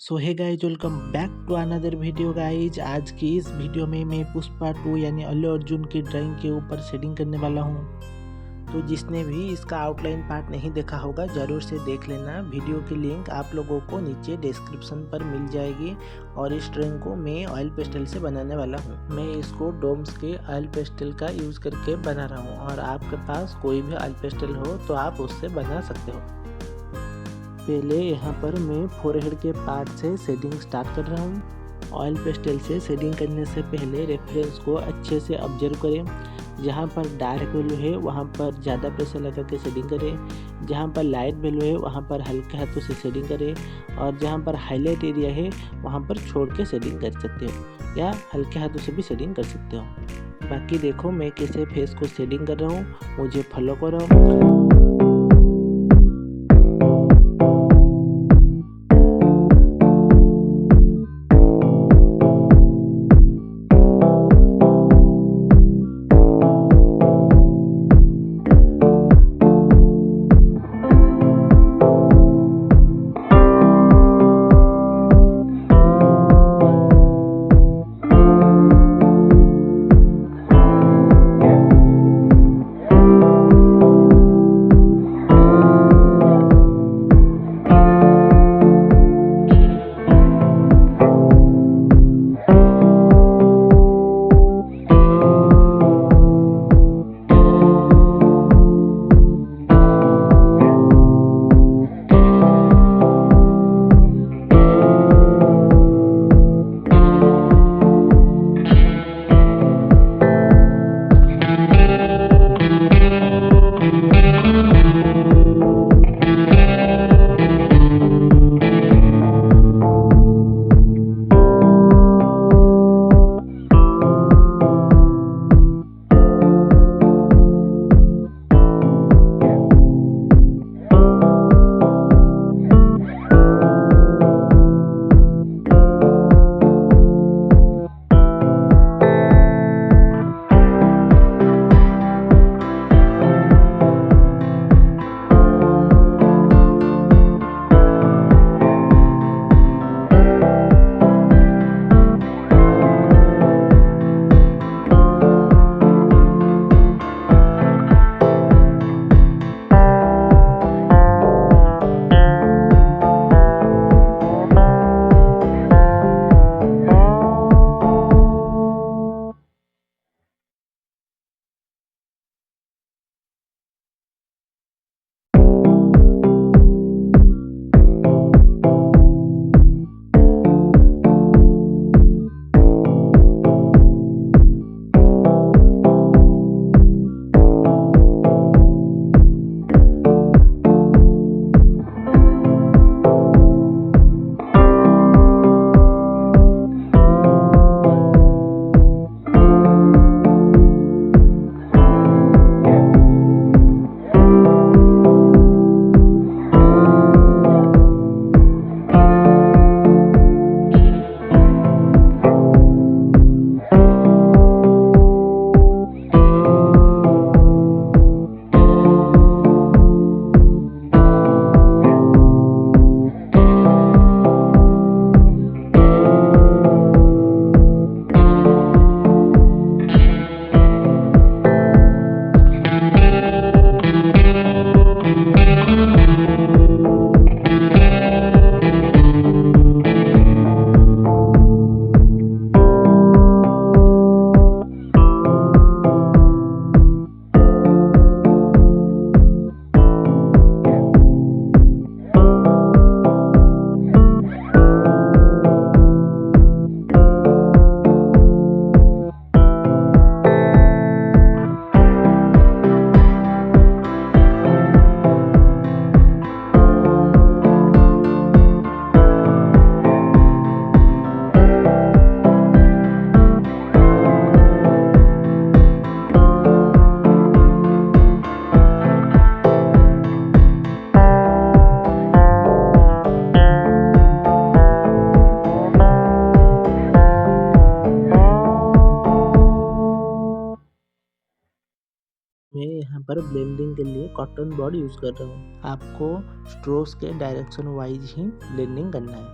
So hey guys, welcome back to another video guys. आज की इस वीडियो में मैं पुष्पा 2 यानी अल्लू अर्जुन की ड्राइंग के ऊपर शेडिंग करने वाला हूँ। तो जिसने भी इसका आउटलाइन पार्ट नहीं देखा होगा ज़रूर से देख लेना। वीडियो की लिंक आप लोगों को नीचे डिस्क्रिप्शन पर मिल जाएगी। और इस ड्राइंग को मैं ऑयल पेस्टल से बनाने वाला हूँ। मैं इसको डोम्स के ऑयल पेस्टल का यूज़ करके बना रहा हूँ, और आपके पास कोई भी ऑयल पेस्टल हो तो आप उससे बना सकते हो। पहले यहाँ पर मैं फोरहेड के पार्ट से शेडिंग स्टार्ट कर रहा हूँ। ऑयल पेस्टल से शेडिंग करने से पहले रेफरेंस को अच्छे से ऑब्जर्व करें। जहाँ पर डार्क वैल्यू है वहाँ पर ज़्यादा प्रेशर लगा के शेडिंग करें, जहाँ पर लाइट वैल्यू है वहाँ पर हल्के हाथों से शेडिंग करें, और जहाँ पर हाईलाइट एरिया है वहाँ पर छोड़ के शेडिंग कर सकते हो, या हल्के हाथों से भी शेडिंग कर सकते हो। बाकी देखो मैं कैसे फेस को शेडिंग कर रहा हूँ, मुझे फॉलो करो। मैं यहाँ पर ब्लेंडिंग के लिए कॉटन बॉड यूज़ कर रहा हूँ। आपको स्ट्रोक्स के डायरेक्शन वाइज ही ब्लेंडिंग करना है।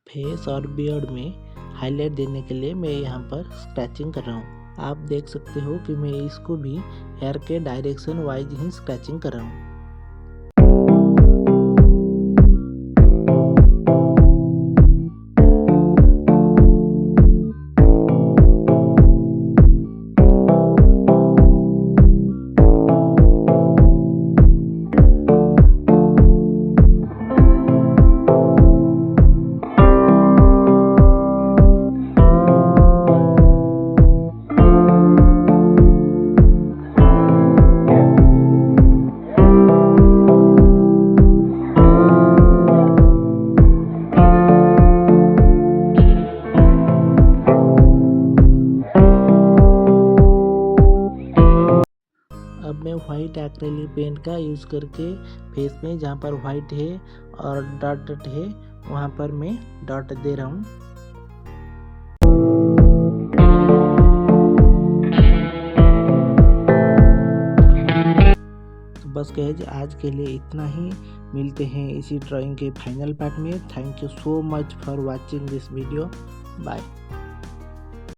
फेस और बियर्ड में हाईलाइट देने के लिए मैं यहाँ पर स्क्रैचिंग कर रहा हूँ। आप देख सकते हो कि मैं इसको भी हेयर के डायरेक्शन वाइज ही स्क्रैचिंग कर रहा हूँ। अब मैं वाइट एक्रेलिक पेंट का यूज़ करके फेस में जहाँ पर वाइट है और डॉट है वहाँ पर मैं डॉट दे रहा हूँ। तो बस गाइस आज के लिए इतना ही। मिलते हैं इसी ड्राइंग के फाइनल पार्ट में। Thank you so much for watching this video. Bye.